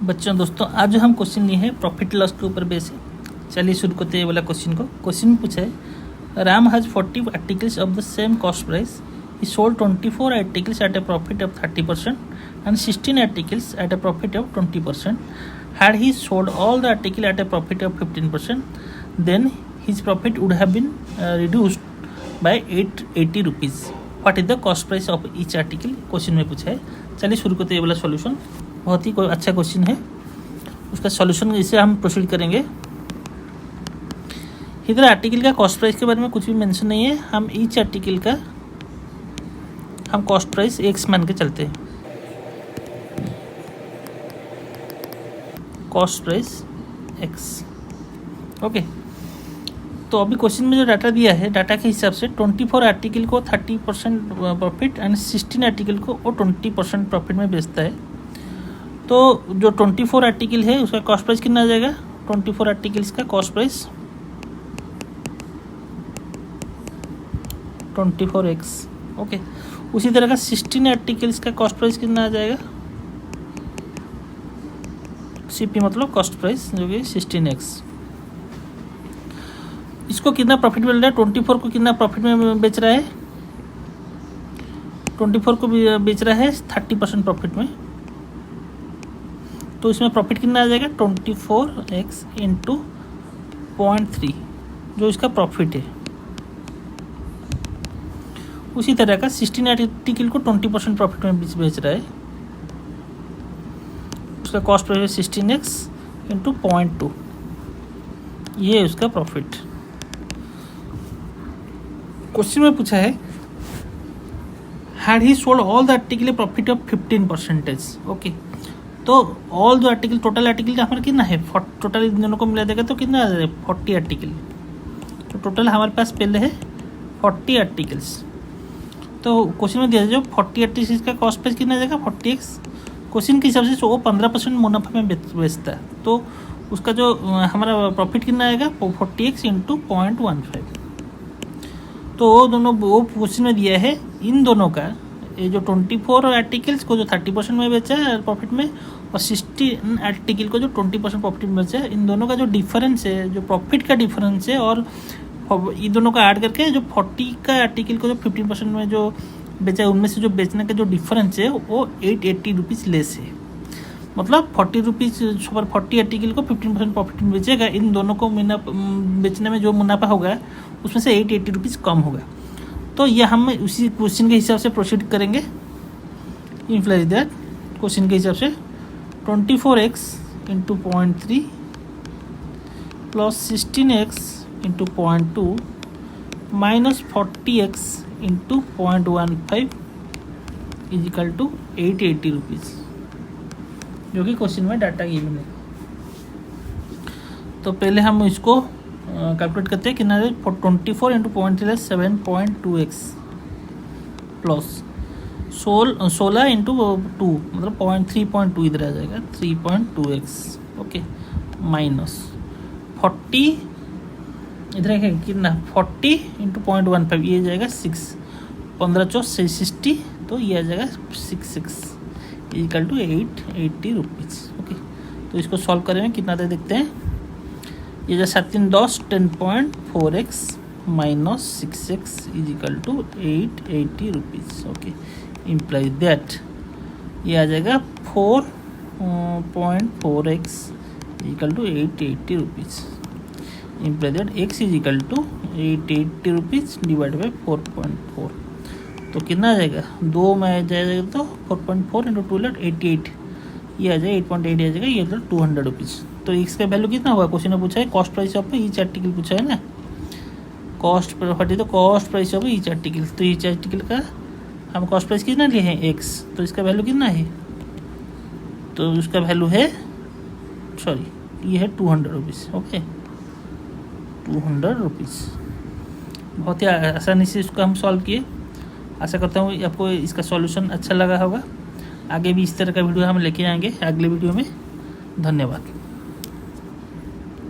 बच्चों दोस्तों आज जो हम क्वेश्चन लिए हैं प्रॉफिट लॉस के ऊपर बेस है। चलिए शुरू करते हैं वाला क्वेश्चन को। क्वेश्चन में पूछा है Ram has 40 articles of the same cost price. He sold 24 articles at a profit of 30% and 16 articles at a profit of 20%. Had he sold all the article at a profit of 15%, then his profit would have been reduced by 880 rupees. What is the cost price of each article? Question में पूछा है। चलिए शुरू करते हैं वाला solution. बहुत ही कोई अच्छा क्वेश्चन है, उसका सॉल्यूशन इसे हम प्रोसीड करेंगे। इधर आर्टिकल का कॉस्ट प्राइस के बारे में कुछ भी मेंशन नहीं है। हम ईच आर्टिकल का हम कॉस्ट प्राइस एक्स मान के चलते हैं। Cost price x, okay. तो अभी क्वेश्चन में जो डाटा दिया है, डाटा के हिसाब से 24 आर्टिकल को 30% प्रॉफिट एंड 16 आर्टिकल को वो 20% प्रॉफिट में बेचता है। तो जो 24 आर्टिकल है उसका कॉस्ट प्राइस कितना आ जाएगा? 24 आर्टिकल्स का कॉस्ट प्राइस 24x, ओके। उसी तरह का 16 आर्टिकल्स का कॉस्ट प्राइस कितना आ जाएगा? CP मतलब कॉस्ट प्राइस, जो कि 16x। इसको कितना प्रॉफिट मिल रहा है? 24 को कितना प्रॉफिट में बेच रहा है? 24 को बेच रहा है 30% प्रॉफिट में। तो इसमें प्रॉफिट कितना आ जाएगा? 24x इंटू 0.3 जो इसका प्रॉफिट है। उसी तरह का 16 आर्टिकल को 20% प्रॉफिट में बेच रहा है, उसका कॉस्ट प्राइस 16x इंटू 0.2, ये है उसका प्रॉफिट। क्वेश्चन में पूछा है had he sold all the article profit of 15%, okay. तो ऑल जो आर्टिकल, टोटल आर्टिकल का हमारा कितना है? टोटल इन दोनों को मिला देगा तो कितना आ जाएगा? 40 आर्टिकल। तो टोटल हमारे पास पहले है 40 आर्टिकल्स। तो क्वेश्चन में दिया जो 40 आर्टिकल्स का कॉस्ट प्राइस कितना आ जाएगा? 40x। क्वेश्चन के हिसाब से वो 15% मुनाफा में बेचता है, तो उसका जो हमारा प्रॉफिट कितना आएगा? 40x into 0.15। तो वो दोनों, वो क्वेश्चन में दिया है इन दोनों का, ये जो 24 आर्टिकल्स को जो 30% में बेचा है प्रॉफिट में, और 16 आर्टिकल को जो 20% प्रॉफिट में बेचा है, इन दोनों का जो डिफरेंस है, जो प्रॉफिट का डिफरेंस है, और इन दोनों का ऐड करके जो 40 का आर्टिकल को जो 15% में जो बेचा है, उनमें से जो बेचने का जो डिफरेंस है वो 880 रुपीज़ लेस है। मतलब 40 रुपीज़ पर 40 आर्टिकल को 15% प्रॉफिट में बेचेगा, इन दोनों को बेचने में जो मुनाफा होगा उसमें से 880 रुपीज़ कम होगा। तो ये हम उसी क्वेश्चन के हिसाब से प्रोसीड करेंगे। इम्प्लाई दैट क्वेश्चन के हिसाब से 24x into 0.3 plus 16x into 0.2 minus 40x into 0.15 equal to 880 rupees, जो कि क्वेश्चन में डाटा गिवन है। तो पहले हम इसको कैलकुलेट करते हैं कितना है। 24 इंटू 0.3 7.2x प्लस 16 इंटू 2 मतलब 3.2 इधर आ जाएगा 3.2x, ओके। माइनस 40 इधर है कितना? 40 इंटू 0.15 ये जाएगा 6, 15 चौ 60, तो ये आ जाएगा 66 इक्वल टू 880 रुपीज़, ओके। तो इसको सॉल्व करेंगे कितना दे देखते हैं। ये जो 7 10 10.4x minus 6x is equal to 880 rupees, okay. Imply that ये आ जाएगा 4.4x equal to 880 rupees. Imply that x is equal to 880 rupees divide by 4.4, तो कितना आ जाएगा? 2 में जाएगा तो 4.4 इंटू 2 88, ये आ जाएगा 8.8 आ जाएगा, ये 200 रुपीज़। तो x का वैल्यू कितना होगा? क्वेश्चन में पूछा है cost price of each article पूछा है ना, कॉस्ट प्रॉफिट, तो cost price of each article, तो ईच आर्टिकल का हम कॉस्ट प्राइस कितना लिए हैं? x, तो इसका वैल्यू कितना है? तो उसका वैल्यू है, सॉरी, ये है 200 रुपीज़, ओके। 200 रुपीज़। बहुत ही आसानी से इसको हम सॉल्व किए। आशा करता हूँ आपको इसका सॉल्यूशन अच्छा लगा होगा। आगे भी इस तरह का वीडियो हम लेके आएंगे अगले वीडियो में। धन्यवाद।